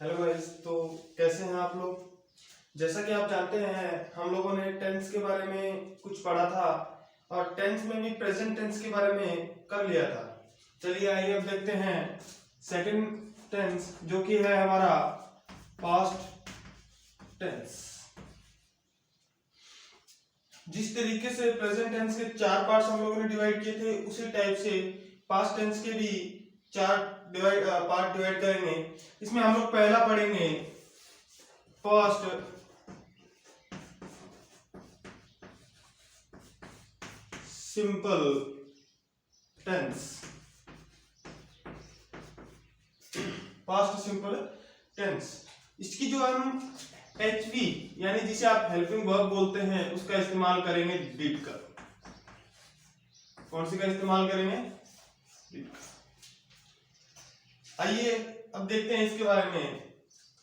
Hello guys, तो कैसे हैं आप लोग। जैसा कि आप जानते हैं हम लोगों ने टेंस के बारे में कुछ पढ़ा था और टेंस में भी प्रेजेंट टेंस के बारे में कर लिया था। चलिए आइए अब देखते हैं सेकंड टेंस जो कि है हमारा पास्ट टेंस। जिस तरीके से प्रेजेंट टेंस के 4 पार्ट्स हम लोगों ने डिवाइड किए थे उसी टाइप से पास्ट टेंस के भी 4 पार्ट डिवाइड करेंगे। इसमें हम लोग पहला पढ़ेंगे past simple tense. Past simple tense, इसकी जो हम एचवी यानी जिसे आप हेल्पिंग वर्ब बोलते हैं उसका इस्तेमाल करेंगे डिड का। कौन सी का इस्तेमाल करेंगे? डिड का। आइए अब देखते हैं इसके बारे में।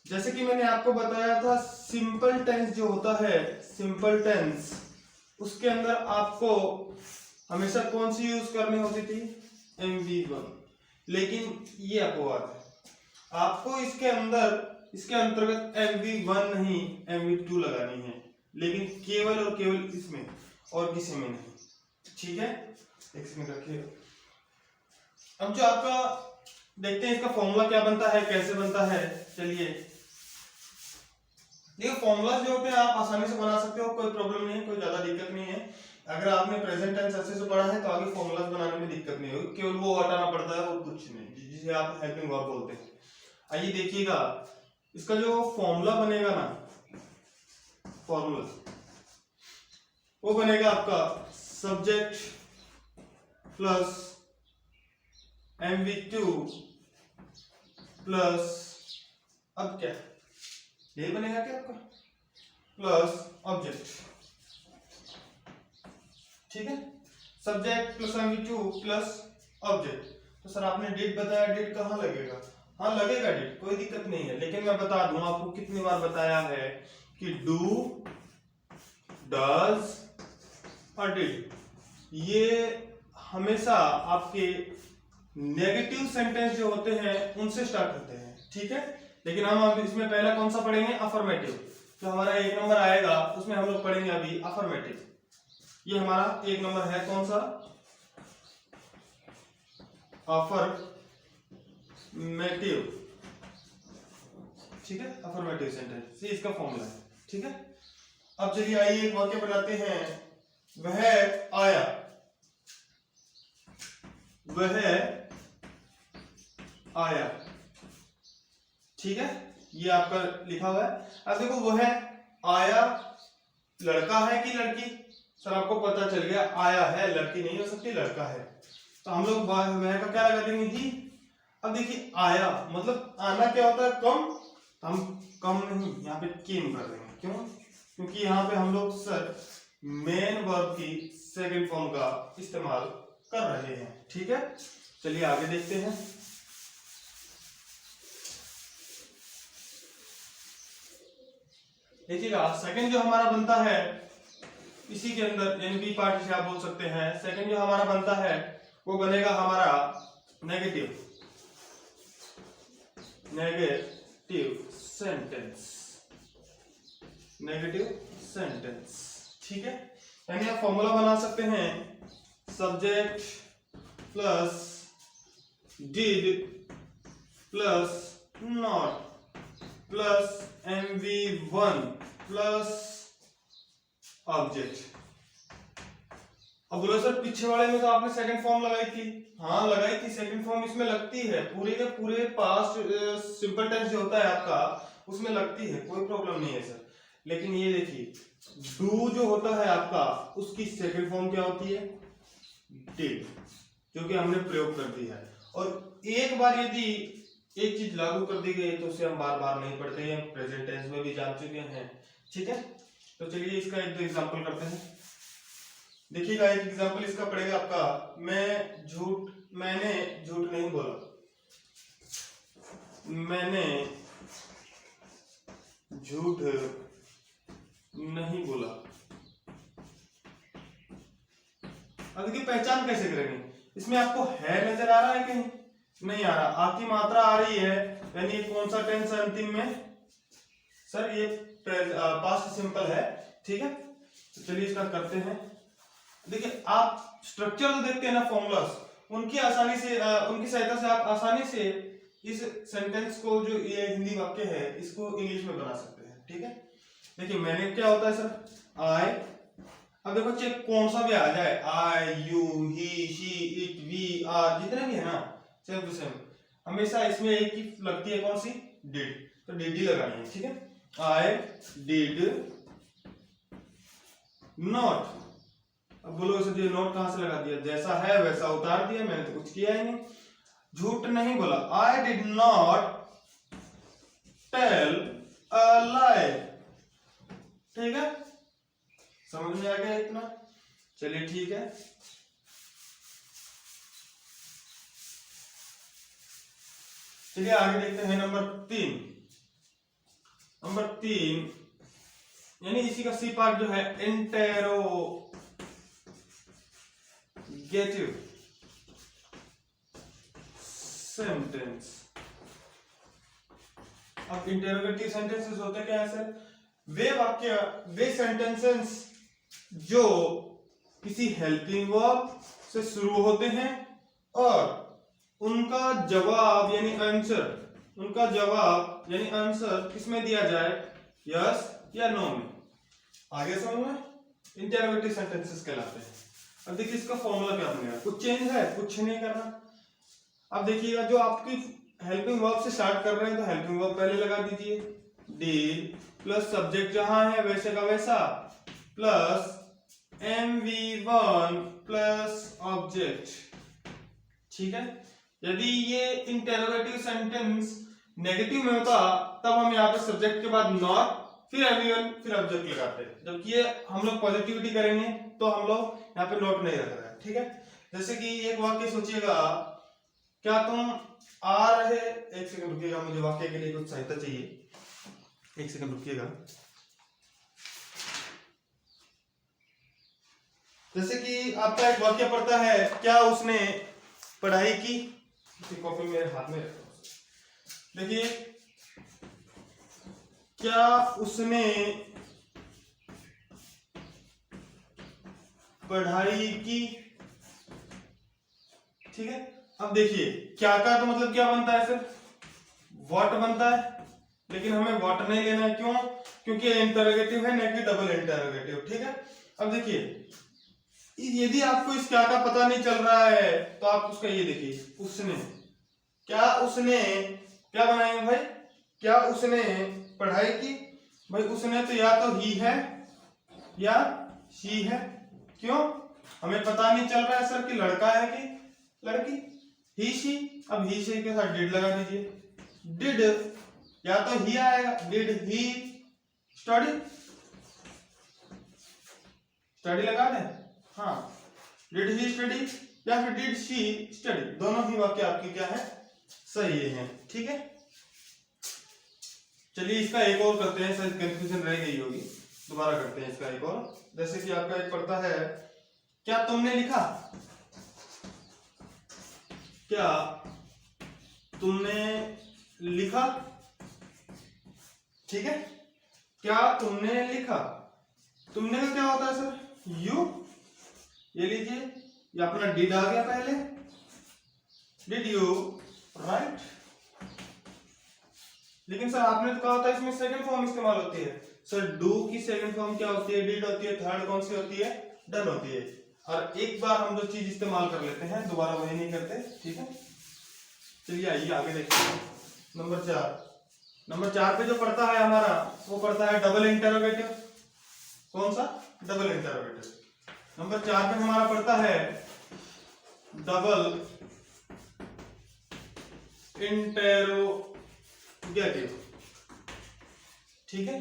जैसे कि मैंने आपको बताया था सिंपल टेंस जो होता है, सिंपल टेंस उसके अंदर आपको हमेशा कौन सी यूज करनी होती थी? MV1। लेकिन ये अपवाद है, आपको इसके अंतर्गत MV1 नहीं MV2 लगानी है, लेकिन केवल और केवल इसमें और किसी में नहीं। ठीक है, एक सेकंड रखिए। अब जो आपका देखते हैं इसका फॉर्मूला क्या बनता है, कैसे बनता है। चलिए देखिए, फॉर्मूला जो होते हैं आप आसानी से बना सकते हो, कोई प्रॉब्लम नहीं है, कोई ज्यादा दिक्कत नहीं है। अगर आपने प्रेजेंट टेंस अच्छे से पढ़ा है तो आगे फॉर्मूलाज बनाने में दिक्कत नहीं होगी, केवल वो हटाना पड़ता है और कुछ नहीं, जिसे आप हेल्पिंग वर्ब बोलते हैं। आइए देखिएगा इसका जो फॉर्मूला बनेगा ना, फॉर्मूला वो बनेगा आपका सब्जेक्ट प्लस MV2 प्लस, अब क्या ये बनेगा क्या आपका, प्लस ऑब्जेक्ट। ठीक है, subject plus MV2 plus object. तो सर आपने डिड बताया, डिड कहाँ लगेगा? हाँ लगेगा डिड, कोई दिक्कत नहीं है, लेकिन मैं बता दूं आपको कितनी बार बताया है कि डू, डज और डिड ये हमेशा आपके नेगेटिव सेंटेंस जो होते हैं उनसे स्टार्ट होते हैं। ठीक है, लेकिन हम अब इसमें पहला कौन सा पढ़ेंगे? अफर्मेटिव। जो हमारा 1 नंबर आएगा उसमें हम लोग पढ़ेंगे अभी अफर्मेटिव। ये हमारा 1 नंबर है, कौन सा? अफर्मेटिव। ठीक है, अफर्मेटिव सेंटेंस, ये इसका फॉर्मूला है। ठीक है, अब चलिए आइए एक वाक्य बनाते हैं। वह आया, वह आया। ठीक है, ये आपका लिखा हुआ है। अब देखो वह आया लड़का है कि लड़की? सर आपको पता चल गया, आया है, लड़की नहीं हो सकती, लड़का है, तो हम लोग वह का क्या लगा देंगे? ही। अब देखिए आया मतलब आना क्या होता है? कम। हम कम नहीं, यहाँ पे केम कर देंगे। क्यों? क्योंकि यहाँ पे हम लोग सर मेन वर्ब की सेकंड फॉर्म का इस्तेमाल कर रहे हैं। ठीक है, चलिए आगे देखते हैं। देखिएगा सेकंड जो हमारा बनता है इसी के अंदर यानी बी पार्ट जिसे आप बोल सकते हैं, सेकंड जो हमारा बनता है वो बनेगा हमारा negative, negative sentence, negative sentence. ठीक है, यानी आप फॉर्मूला बना सकते हैं subject plus did plus not plus MV1 plus object. अब बोलो सर पीछे वाले में तो आपने सेकंड फॉर्म लगाई थी। हाँ लगाई थी, सेकंड फॉर्म इसमें लगती है, पूरे के पूरे पास्ट सिंपल टेंस जो होता है आपका उसमें लगती है, कोई प्रॉब्लम नहीं है सर। लेकिन ये देखिए डू जो होता है आपका उसकी सेकंड फॉर्म क्या होती है? डिड, जो कि हमने प्रयोग कर दिया है। और एक बार यदि एक चीज लागू कर दी गई तो उसे हम बार बार नहीं पढ़ते हैं, प्रेजेंट टेंस में भी जान चुके हैं। ठीक है, तो चलिए इसका एक दो एग्जांपल करते हैं। देखिएगा एक एग्जांपल इसका पड़ेगा आपका, मैंने झूठ नहीं बोला, मैंने झूठ नहीं बोला। अब देखिए पहचान कैसे करेंगे? इसमें आपको है नजर आ रहा है कहीं? नहीं आ रहा, आ की मात्रा आ रही है, यानी कौन सा टेंस है अंतिम में सर? ये पास्ट सिंपल है, ठीक है। तो चलिए इसका करते हैं। देखिए आप स्ट्रक्चर तो देखते हैं ना फॉर्मूलास, उनकी आसानी से उनकी सहायता से आप आसानी से इस सेंटेंस को, जो ये हिंदी वाक्य है, इसको इंग्लिश में बना सकते हैं, ठीक है। देखिए मैंने क्या होता है सर, आई, अब देखो चेक कौन सा भी आ जाए, I, you, he, she, it, we, are, जितने भी है ना, सेम टू सेम, हमेशा इसमें एक ही लगती है, कौन सी? डिड। तो डिड ही लगानी है, ठीक है। आई डिड नॉट। अब बोलो इसे ये नोट कहां से लगा दिया? जैसा है वैसा उतार दिया, मैंने तो कुछ किया ही नहीं, झूठ नहीं बोला। I did not tell a lie, ठीक है, समझ में आ गया इतना? चलिए ठीक है। चलिए आगे देखते हैं नंबर 3। नंबर 3 यानी इसी का सी पार्ट जो है, इंटेरोगेटिव सेंटेंस। अब इंटेरोगेटिव सेंटेंसेस होते क्या है सर? वे वाक्य, वे सेंटेंसेस जो किसी हेल्पिंग वर्ब से शुरू होते हैं और उनका जवाब यानी आंसर, उनका जवाब यानी आंसर किसमें दिया जाए? यस या नो में। आगे समझ में? इंटेरोगेटिव सेंटेंसेस कहलाते हैं। अब देखिए इसका फॉर्मूला क्या बनेगा, कुछ चेंज है? कुछ नहीं करना। अब देखिएगा जो आपकी हेल्पिंग वर्ब से स्टार्ट कर रहे हैं, तो हेल्पिंग वर्ब पहले लगा दीजिए, डिड प्लस सब्जेक्ट जहां है वैसे का वैसा, प्लस MV1 प्लस ऑब्जेक्ट, ठीक है। यदि ये इंटेरोगेटिव सेंटेंस नेगेटिव में होता तब हम यहाँ पे सब्जेक्ट के बाद नॉट, फिर MV1 फिर ऑब्जेक्ट लगाते, जबकि ये हम लोग पॉजिटिविटी करेंगे तो हम लोग यहाँ पे नोट नहीं रख रहे हैं, ठीक है। जैसे कि एक वाक्य सोचिएगा, क्या तुम आ रहे, एक सेकंड रुकिएगा, मुझे वाक्य के लिए कुछ सहायता चाहिए, एक सेकंड रुकिएगा। जैसे कि आपका एक वाक्य पढ़ता है, क्या उसने पढ़ाई की, कॉपी मेरे हाथ में रखो, देखिए, क्या उसने पढ़ाई की, ठीक है। अब देखिए क्या का तो मतलब क्या बनता है सर? व्हाट बनता है, लेकिन हमें व्हाट नहीं लेना है, क्यों? क्योंकि इंटरोगेटिव है, न कि डबल इंटरोगेटिव, ठीक है। अब देखिए यदि आपको इस क्या का पता नहीं चल रहा है तो आप उसका ये देखिए, उसने, क्या उसने, क्या बनाएंगे भाई? क्या उसने पढ़ाई की, भाई उसने तो या तो ही है या शी है, क्यों? हमें पता नहीं चल रहा है सर कि लड़का है कि लड़की, ही शी। अब ही शी के साथ डिड लगा दीजिए, डिड या तो ही आएगा, डिड ही स्टडी, स्टडी लगा दें, हाँ, डिड ही स्टडी या फिर डिड शी स्टडी, दोनों ही वाक्य आपकी क्या है? सही है, ठीक है। चलिए इसका एक और करते हैं, शायद कंफ्यूजन रह गई होगी, दोबारा करते हैं इसका एक और। जैसे कि आपका एक पढ़ता है, क्या तुमने लिखा, क्या तुमने लिखा, ठीक है। क्या तुमने लिखा, तुमने का क्या होता है सर? यू, ये लीजिए, ये अपना डिड आ गया पहले, डिड यू राइट। लेकिन सर आपने तो कहा होता है इसमें सेकंड फॉर्म इस्तेमाल होती है। सर डू की सेकंड फॉर्म क्या होती है? डिड होती है। थर्ड कौन सी होती है? डन होती है। और एक बार हम जो चीज इस्तेमाल कर लेते हैं दोबारा वही नहीं करते, ठीक है। चलिए आइए आगे देखते हैं। नंबर 4, नंबर 4 पे जो पढ़ता है हमारा, वो पढ़ता है डबल इंटरोगेटिव। कौन सा? Double interrogative. नंबर 4 पे हमारा पढ़ता है डबल इंटेरोगेटिव, ठीक है।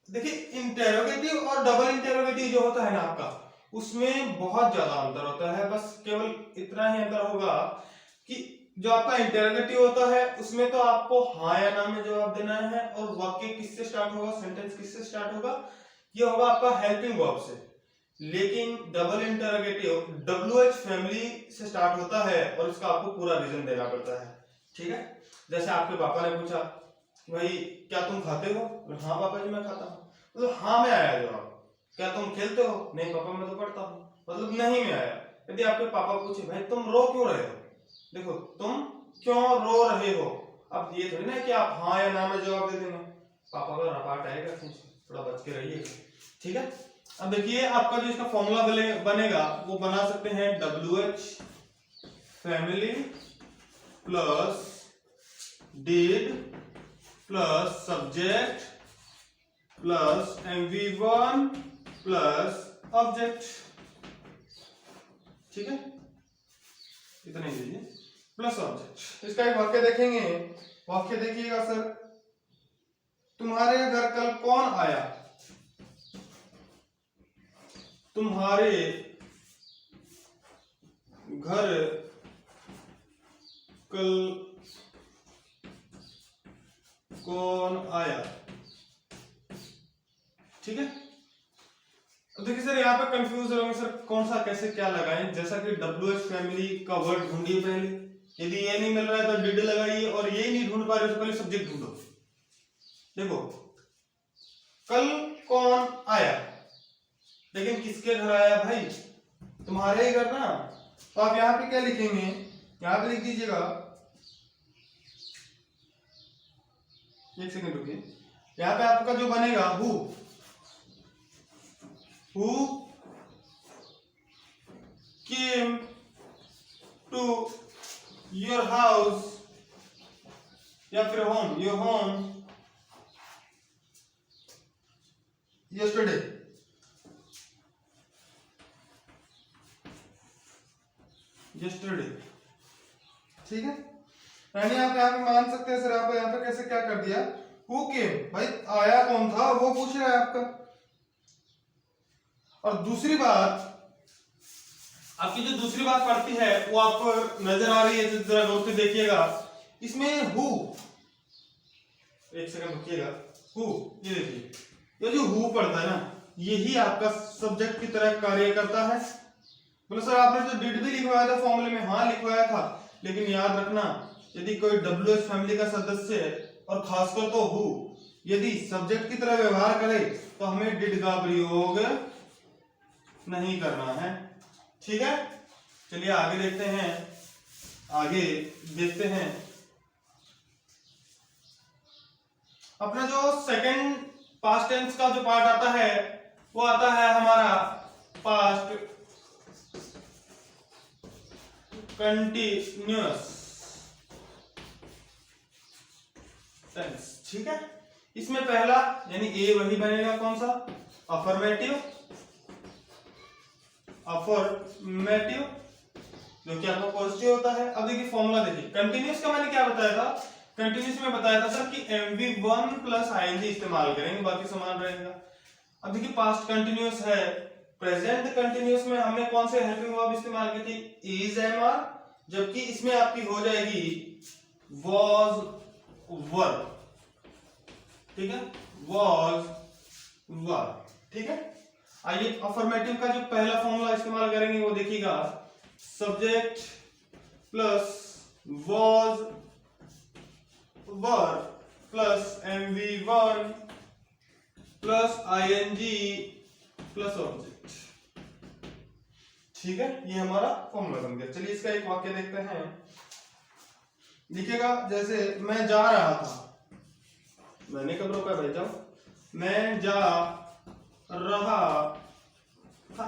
देखिए इंटेरोगेटिव और डबल इंटेरोगेटिव जो होता है ना आपका, उसमें बहुत ज्यादा अंतर होता है। बस केवल इतना ही अंतर होगा कि जो आपका इंटेरोगेटिव होता है उसमें तो आपको हाँ या ना में जवाब देना है, और वाक्य किससे स्टार्ट होगा, सेंटेंस किससे स्टार्ट होगा, ये होगा आपका हेल्पिंग वर्ब से। लेकिन डबल इंटरोगेटिव WH फैमिली से स्टार्ट होता है और इसका आपको पूरा रीजन देना पड़ता है। ठीक है, जैसे आपके पापा ने पूछा भाई क्या तुम खाते हो? हाँ पापा जी मैं खाता हूँ, मतलब हाँ में आया जवाब। क्या तुम खेलते हो? नहीं पापा मैं तो पढ़ता हूँ, मतलब नहीं में आया। यदि आपके पापा पूछे भाई तुम रो क्यों रहे हो, देखो तुम क्यों रो रहे हो, अब ये थोड़ी ना कि आप हाँ या ना में जवाब दे देंगे, पापा का रपाट आएगा, थोड़ा बच के रहिए। ठीक है, अब देखिए आपका जो इसका फॉर्मूला बनेगा वो बना सकते हैं WH family plus did plus subject plus MV1 plus object. ठीक है, इतना ही लीजिए प्लस ऑब्जेक्ट। इसका एक वाक्य देखेंगे, वाक्य देखिएगा सर, तुम्हारे घर कल कौन आया? तुम्हारे घर कल कौन आया? ठीक है, अब देखिए सर यहाँ पे कंफ्यूज होंगे सर कौन सा कैसे क्या लगाएं, जैसा कि WH फैमिली का वर्ड ढूंढिए पहले, यदि ये नहीं मिल रहा है तो डिड लगाइए, और ये नहीं ढूंढ पा रहे तो पहले सब्जेक्ट ढूंढो। देखो कल कौन आया, लेकिन किसके घर आया भाई? तुम्हारे ही घर ना, तो आप यहाँ पे क्या लिखेंगे, यहाँ पे लिख दीजिएगा, एक सेकंड रुकिए, यहाँ पे आपका जो बनेगा who came to your house या फिर home, your home yesterday। ठीक है, यानी आप यहाँ पे मान सकते हैं सर, आप यहाँ पे कैसे क्या कर दिया, हु केम, भाई आया कौन था वो पूछ रहा है आपका। और दूसरी बात, आपकी जो दूसरी बात पड़ती है वो आपको नजर आ रही है, जरा गौर से देखिएगा, इसमें हु, एक सेकंड रुकिएगा, हु, ये देखिए, ये जो हु पड़ता है ना, यही आपका सब्जेक्ट की तरह कार्य करता है। बोले सर आपने तो डिड भी लिखवाया था फॉर्मूले में, हाँ लिखवाया था, लेकिन याद रखना यदि कोई WH फैमिली का सदस्य है और खासकर तो हु यदि सब्जेक्ट की तरह व्यवहार करे तो हमें डिड का प्रयोग नहीं करना है। ठीक है, चलिए आगे देखते हैं, आगे देखते हैं अपना जो सेकंड पास्ट टेंस का जो पार्ट आता है वो आता है हमारा पास्ट कंटिन्यूअस टेंस। ठीक है, इसमें पहला यानी ए वही बनेगा, कौन सा, अफर्मेटिव, अफर्मेटिव जो कि आपका पॉजिटिव होता है। अब देखिए फॉर्मूला देखिए, कंटिन्यूअस का मैंने क्या बताया था, कंटिन्यूअस में बताया था सर कि MV1 प्लस ING इस्तेमाल करेंगे, बाकी समान रहेगा। अब देखिए पास्ट कंटिन्यूअस है, प्रेजेंट कंटिन्यूअस में हमने कौन से हेल्पिंग वर्ब इस्तेमाल की थी, इज MR, जबकि इसमें आपकी हो जाएगी was verb। ठीक है, was verb। ठीक है, आइए अफर्मेटिव का जो पहला फॉर्मूला इस्तेमाल करेंगे वो देखिएगा, subject plus was verb plus MV1 plus ING plus object. ठीक है, ये हमारा फॉर्मूला बन गया। चलिए इसका एक वाक्य देखते हैं, लिखिएगा जैसे मैं जा रहा था, मैंने कब रोका भाई, जाओ, मैं जा रहा था।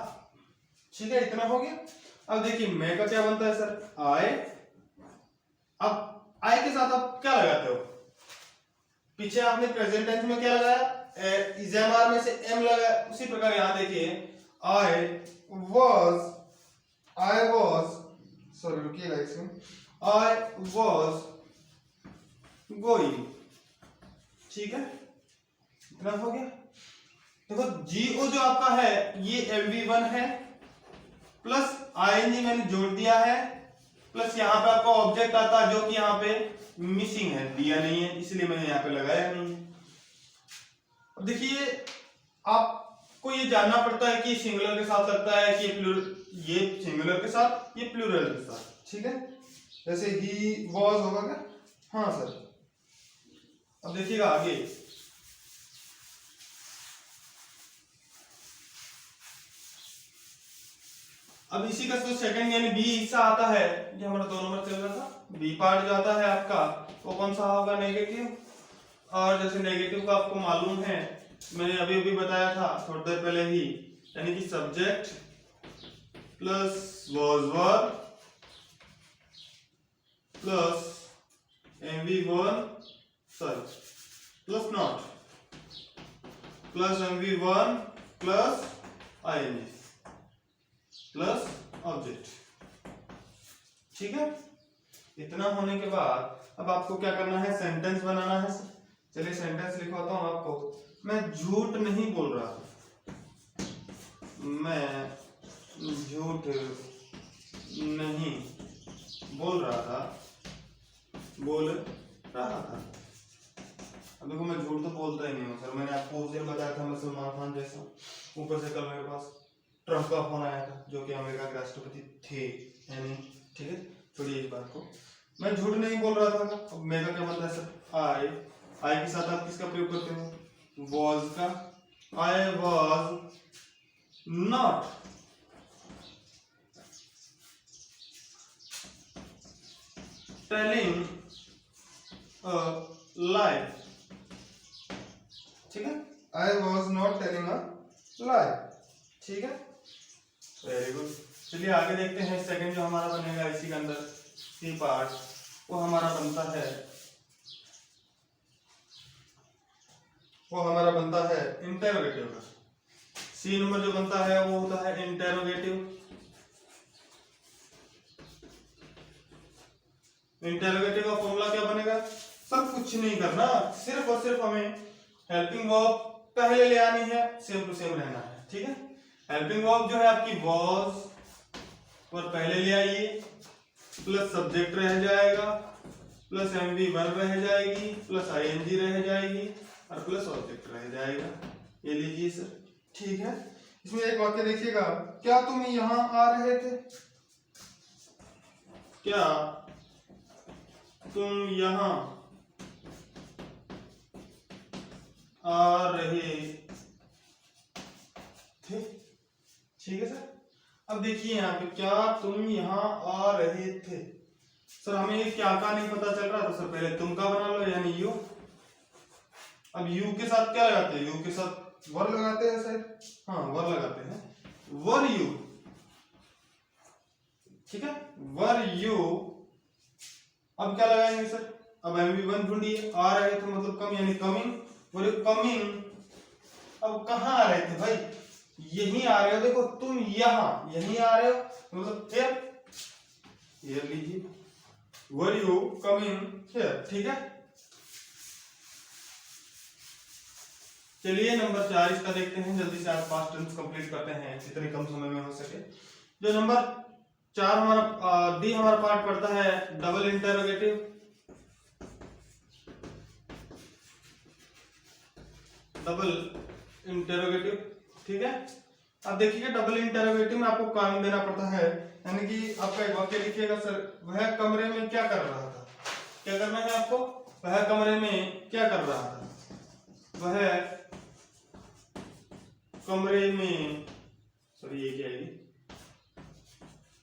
ठीक है, इतना हो गया। अब देखिए मैं का क्या बनता है सर, आए, अब आए के साथ आप क्या लगाते हो, पीछे आपने प्रेजेंट टेंस में क्या लगाया, इज MR में से M लगाया, उसी प्रकार यहां देखिए I was सॉरी रुकिएगा इसमें, I was going। ठीक है, इतना हो गया। देखो GO जो आपका है ये MV1 है, प्लस ING मैंने जोड़ दिया है, प्लस यहाँ पे आपका ऑब्जेक्ट आता है जो कि यहाँ पे मिसिंग है, दिया नहीं है, इसलिए मैंने यहाँ पे लगाया नहीं है। अब देखिए आप को ये जानना पड़ता है कि सिंगुलर के साथ लगता है कि ये सिंगुलर के साथ, ये प्लूरल के साथ, ठीक है। जैसे ही वॉज होगा क्या? हाँ सर। अब देखिएगा आगे, अब इसी का जो सेकंड यानी बी हिस्सा आता है, ये हमारा 2 नंबर चल रहा था, बी पार्ट जो आता है आपका वो कौन सा होगा? नेगेटिव। और जैसे नेगेटिव का आपको मालूम है, मैंने अभी अभी बताया था थोड़ी देर पहले ही, यानी कि subject plus was verb plus MV1 plus not plus MV1 plus ING plus object, ठीक है। इतना होने के बाद अब आपको क्या करना है? सेंटेंस बनाना है। चलिए सेंटेंस लिखवाता हूं आपको। मैं झूठ नहीं बोल रहा था, मैं झूठ नहीं बोल रहा था, बोल रहा था। अब देखो, मैं झूठ तो बोलता ही नहीं हूँ सर, मैंने आपको उस दिन बताया था मैं सलमान खान जैसा। ऊपर से कल मेरे पास ट्रम्प का फोन आया था जो कि अमेरिका के राष्ट्रपति थे, यानी ठीक है, छोड़िए इस बात को। मैं झूठ नहीं बोल रहा था। अब मेरा क्या बनता है सर? आई के साथ आप किसका प्रयोग करते हो? वॉज का। I was not telling a lie, ठीक है। I was not telling a lie, ठीक है, वेरी गुड। चलिए आगे देखते हैं। सेकंड जो हमारा बनेगा इसी के अंदर सी पार्ट, वो हमारा बनता है इंटेरोगेटिव का। सी नंबर जो बनता है वो होता है इंटेरोगेटिव। इंटेरोगेटिव का फॉर्मूला क्या बनेगा सर? कुछ नहीं करना, सिर्फ और सिर्फ हमें हेल्पिंग वर्ब पहले ले आनी है, सेम टू सेम रहना है, ठीक है। हेल्पिंग वर्ब जो है आपकी वॉज और पहले ले आइए, प्लस सब्जेक्ट रह जाएगा, प्लस MV1 रह जाएगी, प्लस ING रह जाएगी और प्लस ऑब्जेक्ट रह जाएगा। ये लीजिए सर, ठीक है। इसमें एक वाक्य देखिएगा, क्या तुम यहाँ आ रहे थे? क्या तुम यहाँ आ रहे थे? ठीक है सर। अब देखिए यहाँ पे, क्या तुम यहाँ आ रहे थे? सर हमें ये क्या का नहीं पता चल रहा, तो सर पहले तुम का बना लो, यानी यू। अब यू के साथ क्या लगाते हैं? यू के साथ वर लगाते हैं सर, हाँ वर लगाते हैं, वर यू, ठीक है, वर यू। अब क्या लगाएंगे सर? अब MV1 ढूंढिए, आ रहे थे मतलब कम, यानी कमिंग, वर कमिंग। अब कहाँ आ रहे थे भाई? यहीं आ रहे हो, देखो तुम यहां यहीं आ रहे हो मतलब हियर लीजिए, वर यू कमिंग हियर, ठीक है। चलिए नंबर 4 इसका देखते हैं, जल्दी से आप पास्ट टेंस कंप्लीट करते हैं जितने कम समय में हो सके। जो नंबर 4 हमारा डी हमारा पार्ट पड़ता है डबल इंटरोगेटिव। डबल इंटरोगेटिव, ठीक है। अब देखिए डबल इंटरोगेटिव में आपको कारण देना पड़ता है, यानी कि आपका एक वाक्य लिखिएगा सर, वह कमरे में क्या कर रहा था? क्या करना है आपको? वह कमरे में क्या कर रहा था? वह कमरे में, सॉरी ये क्या है,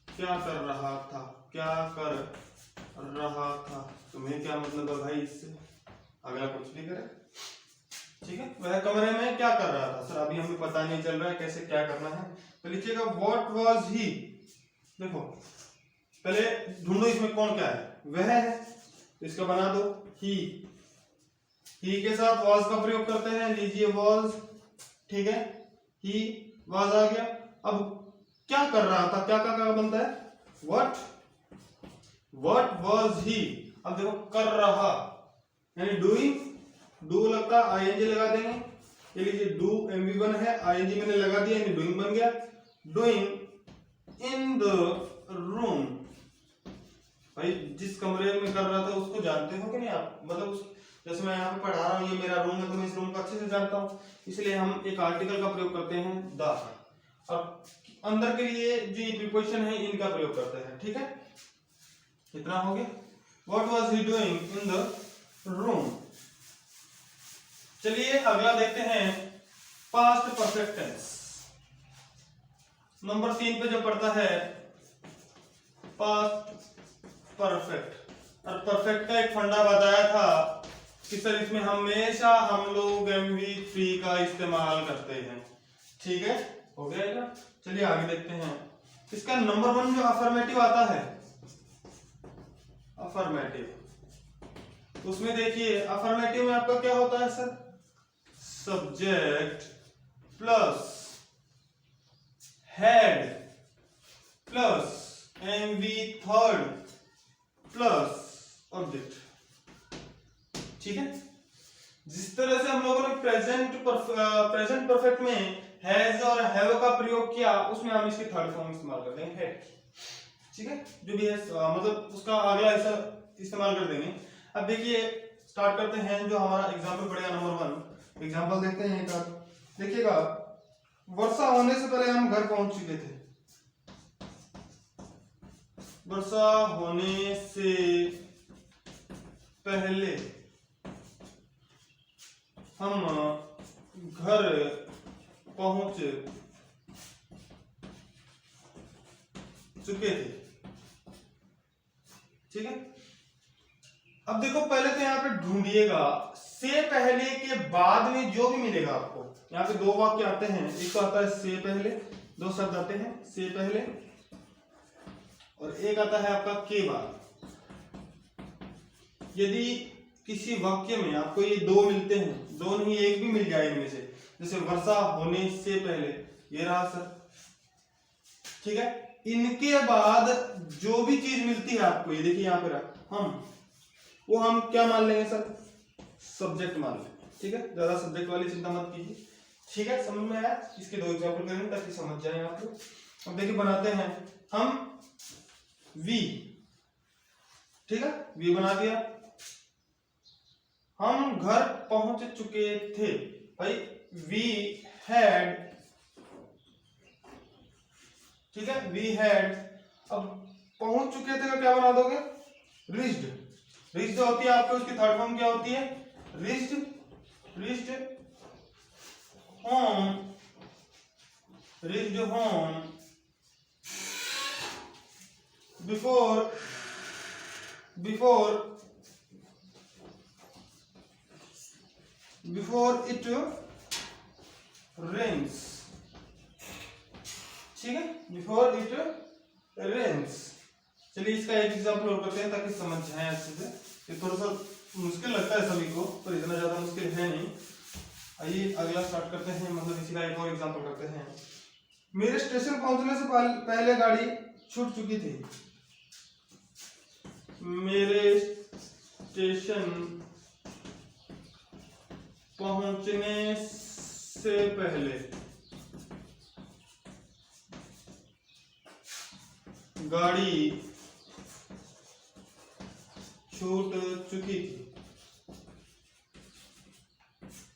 क्या कर रहा था? क्या कर रहा था? तुम्हें क्या मतलब है भाई इससे? अगला कुछ भी करे, ठीक है। वह कमरे में क्या कर रहा था? सर अभी हमें पता नहीं चल रहा है कैसे क्या करना है, तो लिखिएगा व्हाट वाज ही। देखो पहले ढूंढो इसमें कौन क्या है, वह है, तो इसका बना दो ही। ही के साथ वाज का प्रयोग करते हैं, लीजिए वाज, ठीक है, ही वाज आ गया। अब क्या कर रहा था? क्या का बनता है? What was he. अब देखो कर रहा यानी डूइंग, डू लगता ING लगा देंगे, ये लीजिए डू MV1 है, ING मैंने लगा दिया यानी डूइंग बन गया। डूइंग इन द रूम, भाई जिस कमरे में कर रहा था उसको जानते हो कि नहीं आप, मतलब उस जैसे मैं यहाँ पे पढ़ा रहा हूँ, ये मेरा रूम है तो मैं इस रूम को अच्छे से जानता हूँ, इसलिए हम एक आर्टिकल का प्रयोग करते हैं द। अब अंदर के लिए जो ये प्रीपोजिशन है इनका प्रयोग करते हैं। ठीक है, इतना हो गया। What was he doing in the room? चलिए अगला देखते हैं पास्ट परफेक्ट टेंस। नंबर 3 पे जो पड़ता है पास्ट परफेक्ट। और परफेक्ट का एक फंडा बताया था कि सर इसमें हमेशा हम लोग MV3 का इस्तेमाल करते हैं। ठीक है, हो गया ना। चलिए आगे देखते हैं। इसका नंबर 1 जो अफर्मेटिव आता है, अफर्मेटिव, उसमें देखिए अफर्मेटिव में आपका क्या होता है sir, subject plus head plus MV3 plus object. ठीक है, जिस तरह से हम लोगों ने प्रेजेंट परफेक्ट में हैज और हैव का प्रयोग किया, उसमें हम इसकी थर्ड फॉर्म इस्तेमाल करते हैं हेड। ठीक है, जो भी है मतलब उसका अगला हिस्सा इस्तेमाल कर देंगे। अब देखिए स्टार्ट करते हैं जो हमारा एग्जाम्पल पड़ेगा नंबर 1। एग्जाम्पल देखते हैं एक बार, देखिएगा। वर्षा होने से पहले हम घर पहुंच चुके थे। वर्षा होने से पहले हम घर पहुंच चुके थे। ठीक है, अब देखो पहले तो यहाँ पे ढूंढिएगा से पहले के बाद में जो भी मिलेगा आपको। यहाँ पे 2 वाक्य आते हैं, एक तो आता है से पहले, 2 शब्द आते हैं से पहले, और एक आता है आपका के बाद। यदि किसी वाक्य में आपको ये 2 मिलते हैं, 2 नहीं 1 भी मिल जाए इनमें से, जैसे वर्षा होने से पहले, ये रहा सर। ठीक है, इनके बाद जो भी चीज मिलती है आपको, ये देखिए यहाँ पे रहा हम, वो हम क्या मान लेंगे सर, सब्जेक्ट मान लेंगे। ठीक है, ज्यादा सब्जेक्ट वाली चिंता मत कीजिए। ठीक है, समझ में आया। इसके 2 एग्जांपल करेंगे ताकि समझ जाए आप लोग। अब देखिए बनाते हैं हम वी। ठीक है, वी बना दिया। हम घर पहुंच चुके थे, भाई वी हैड। ठीक है, वी हैड। अब पहुंच चुके थे का क्या बना दोगे, रीच्ड। रीच्ड जो होती है आपको, उसकी थर्ड फॉर्म क्या होती है, reached. Reached home, reached home before it rains. ठीक है, बिफोर इट रेन्स। चलिए इसका एक एग्जांपल और करते हैं ताकि समझ जाए अच्छे से। ये थोड़ा सा मुश्किल लगता है सभी को, पर इतना ज्यादा मुश्किल है नहीं। आइए अगला स्टार्ट करते हैं, मतलब इसी का एक और एग्जांपल करते हैं। मेरे स्टेशन पहुंचने से पहले गाड़ी छूट चुकी थी। मेरे स्टेशन पहुंचने से पहले गाड़ी छूट चुकी थी।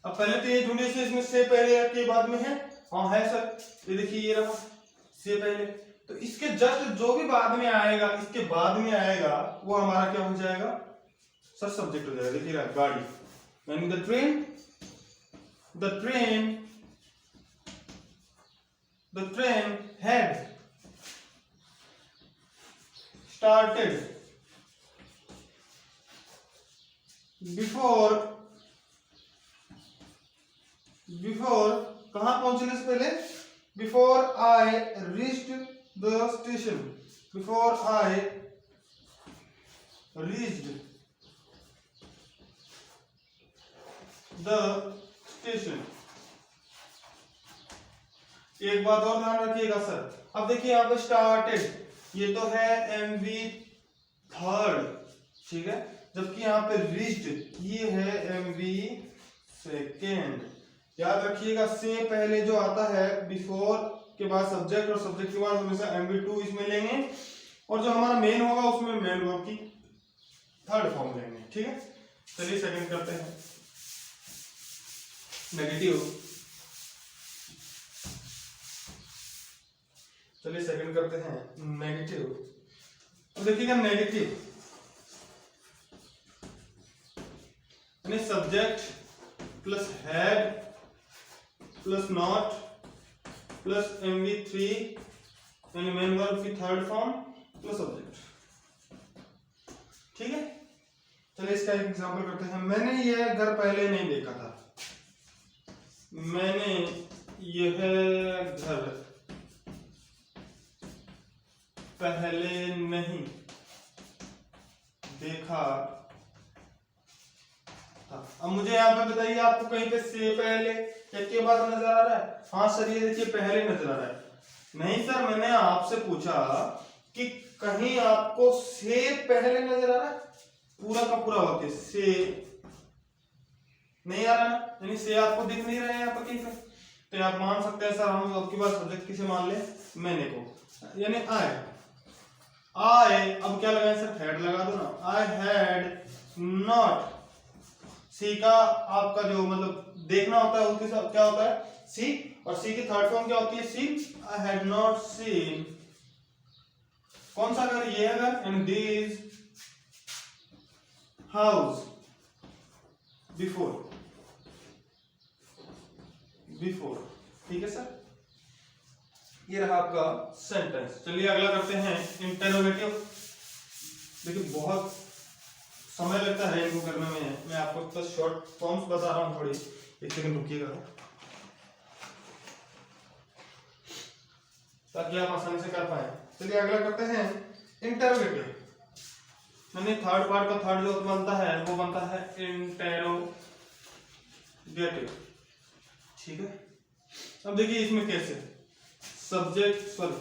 अब पहले तो ये ढूंढे से इसमें से पहले या के बाद में है, हाँ है सर। ये देखिए ये रहा से पहले, तो इसके जस्ट जो भी बाद में आएगा, इसके बाद में आएगा, वो हमारा क्या हो जाएगा सर, सब्जेक्ट हो जाएगा। देखिए गाड़ी, यानी the train had started before कहां पहुंचने से पहले, before I reached the station, before I reached the station। एक बात और ध्यान रखिएगा सर। अब देखिए यहाँ पे स्टार्टेड, ये तो है MV3, ठीक है, जबकि यहाँ पे रीच्ड ये है MV2। याद रखिएगा से पहले जो आता है बिफोर के बाद सब्जेक्ट, और सब्जेक्ट के बाद हमेशा MV2 इसमें लेंगे, और जो हमारा मेन होगा उसमें मेन वर्ब की थर्ड फॉर्म लेंगे। ठीक है, चलिए सेकंड करते हैं नेगेटिव। चलिए सेकंड करते हैं नेगेटिव। तो देखिएगा नेगेटिव यानी subject plus had plus not plus MV3 यानी मेन वर्ब की थर्ड फॉर्म प्लस ऑब्जेक्ट। ठीक है, चलिए इसका एक एग्जांपल करते हैं। मैंने यह घर पहले नहीं देखा था। मैंने यह घर पहले नहीं देखा था। अब मुझे यहाँ पे बताइए, आपको कहीं पे से पहले या के बाद नजर आ रहा है? हाँ सर, ये देखिए पहले नजर आ रहा है। नहीं सर, मैंने आपसे पूछा कि कहीं आपको से पहले नजर आ रहा है? पूरा का पूरा वाक्य से नहीं आ रहा ना, यानी से आपको दिख नहीं रहा है यहाँ पर कहीं पे। तो आप मान सकते हैं सर हम आपकी बात सब्जेक्ट किसे मान ले? मैंने को, यानी आई। अब क्या लगाए सर? हैड लगा दो ना। आई हैड नॉट। सी का आपका जो मतलब देखना होता है उसके साथ क्या होता है? सी। और सी की थर्ड फॉर्म क्या होती है? See. I had not seen. कौन सा घर? ये है घर। And this house before. ठीक है सर, ये रहा आपका सेंटेंस। चलिए अगला करते हैं इंटरोगेटिव। देखिए बहुत समय लगता है इनको करने में, मैं आपको बस शॉर्ट फॉर्म्स बता रहा हूँ। थोड़ी एक सेकंड रुकिएगा ताकि आप आसानी से कर पाए। चलिए अगला करते हैं इंटरोगेटिव। यानी थर्ड पार्ट का थर्ड जो बनता है वो बनता है इंटरोगेटिव। ठीक है, अब देखिए इसमें कैसे सब्जेक्ट सॉरी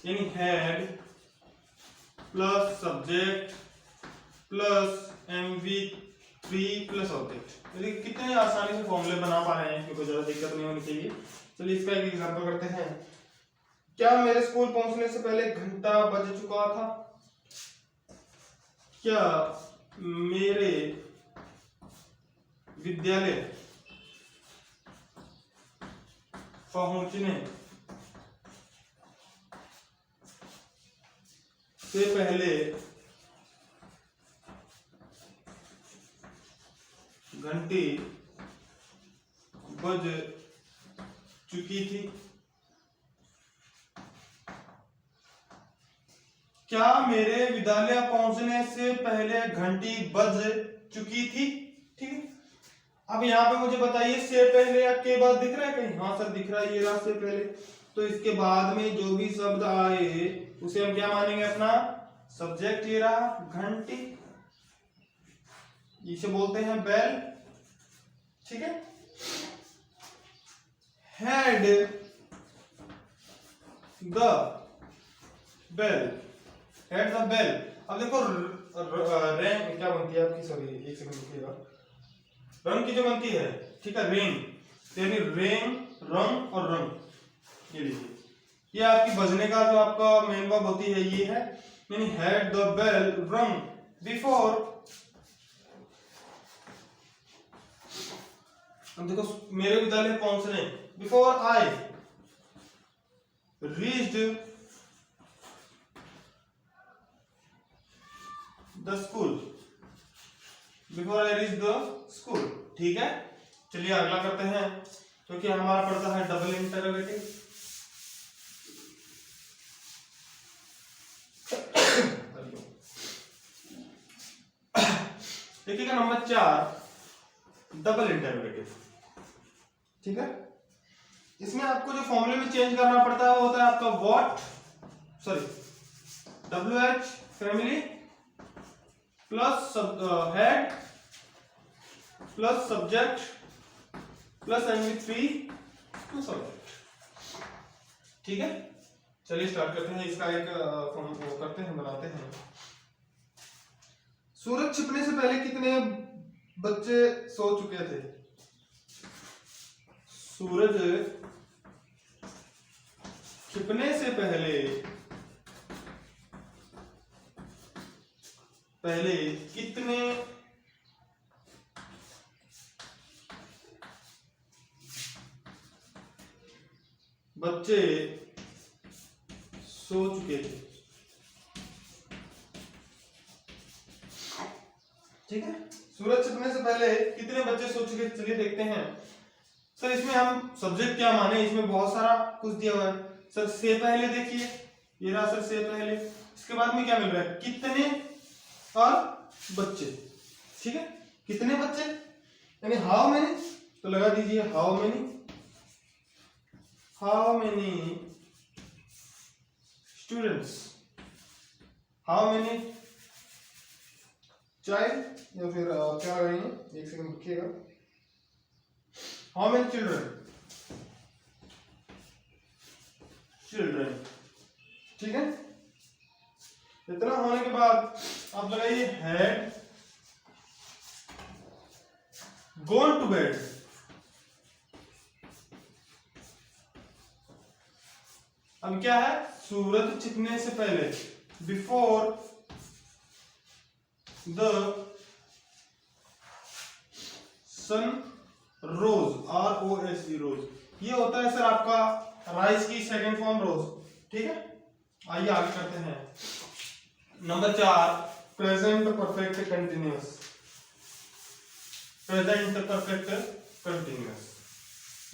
यानी had plus subject plus MV3 plus object. देखिए कितने आसानी से फॉर्मूले बना पा रहे हैं, इसमें कोई ज्यादा दिक्कत नहीं होनी चाहिए। चलिए इसका एक एग्जांपल करते हैं। क्या मेरे स्कूल पहुंचने से पहले घंटा बज चुका था? क्या मेरे विद्यालय पहुंचने से पहले घंटी बज चुकी थी? क्या मेरे विद्यालय पहुंचने से पहले घंटी बज चुकी थी? ठीक है, अब यहाँ पे मुझे बताइए से पहले या के बाद दिख रहा है कहीं? हाँ सर दिख रहा है, ये रहा से पहले। तो इसके बाद में जो भी शब्द आए उसे हम क्या मानेंगे? अपना सब्जेक्ट। ये रहा घंटी, इसे बोलते हैं बेल। ठीक है, had the bell, had the bell. अब देखो रैंक क्या बनती है आपकी? सॉरी एक सेकंड रुकिएगा। रंग की जो बनती है, ठीक है, रेंग यानी रेंग, रंग और रंग। ये लीजिए, ये आपकी बजने का जो आपका मेन वर्ब होती है ये है, यानी हैड द बेल रंग बिफोर। अब देखो मेरे विद्यालय पहुंचने, before I reached the school, before I reach the school. ठीक है, चलिए अगला करते हैं, क्योंकि हमारा पड़ता है डबल इंटरोगेटिव। देखिएगा नंबर 4 डबल इंटरोगेटिव। ठीक है, इसमें आपको जो फॉर्मूले में चेंज करना पड़ता है वो होता है आपका what sorry WH family plus head plus subject plus MV3 plus object. ठीक है, चलिए स्टार्ट करते हैं। इसका एक फॉर्म करते हैं, बनाते हैं। सूरज छिपने से पहले कितने बच्चे सो चुके थे? सूरज छिपने से पहले पहले कितने बच्चे सो चुके थे। ठीक है, सूरज छिपने से पहले कितने बच्चे सो चुके, चलिए देखते हैं। सर इसमें हम सब्जेक्ट क्या माने, इसमें बहुत सारा कुछ दिया हुआ है। सर से पहले देखिए, ये रहा सर से पहले, इसके बाद में क्या मिल रहा है, कितने और बच्चे। ठीक है, कितने बच्चे यानी हाउ मेनी, तो लगा दीजिए how many students, how many child, या फिर क्या लगाएंगे, एक सेकंड रुकिएगा, हाउ मेनी चिल्ड्रन, ठीक है। इतना होने के बाद आप लगाइए हैड गॉन टू बेड। अब क्या है, सूरज छिपने से पहले, before the sun rose, ROSE rose, ये होता है सर आपका राइज की सेकंड फॉर्म रोज। ठीक है, आइए आगे करते हैं। Number 4, present perfect continuous. Present perfect continuous,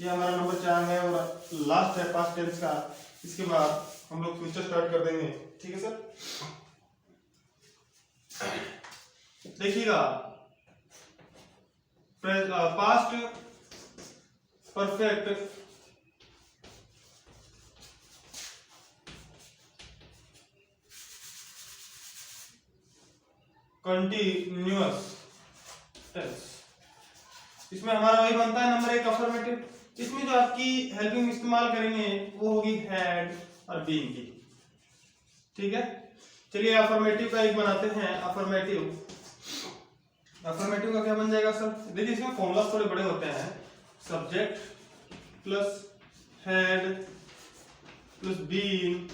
ये हमारा नंबर 4 है और लास्ट है पास्ट टेंस का। इसके बाद हम लोग फ्यूचर स्टार्ट कर देंगे। ठीक है सर, देखिएगा पास्ट परफेक्ट कंटिन्यूअस टेंस, इसमें हमारा वही बनता है नंबर 1 अफर्मेटिव। इसमें जो आपकी हेल्पिंग इस्तेमाल करेंगे वो होगी हैड और बीइंग की। ठीक है, चलिए अफर्मेटिव का एक बनाते हैं। अफर्मेटिव का क्या बन जाएगा सर, देखिए इसमें फॉर्मूला थोड़े बड़े होते हैं। Subject plus had plus being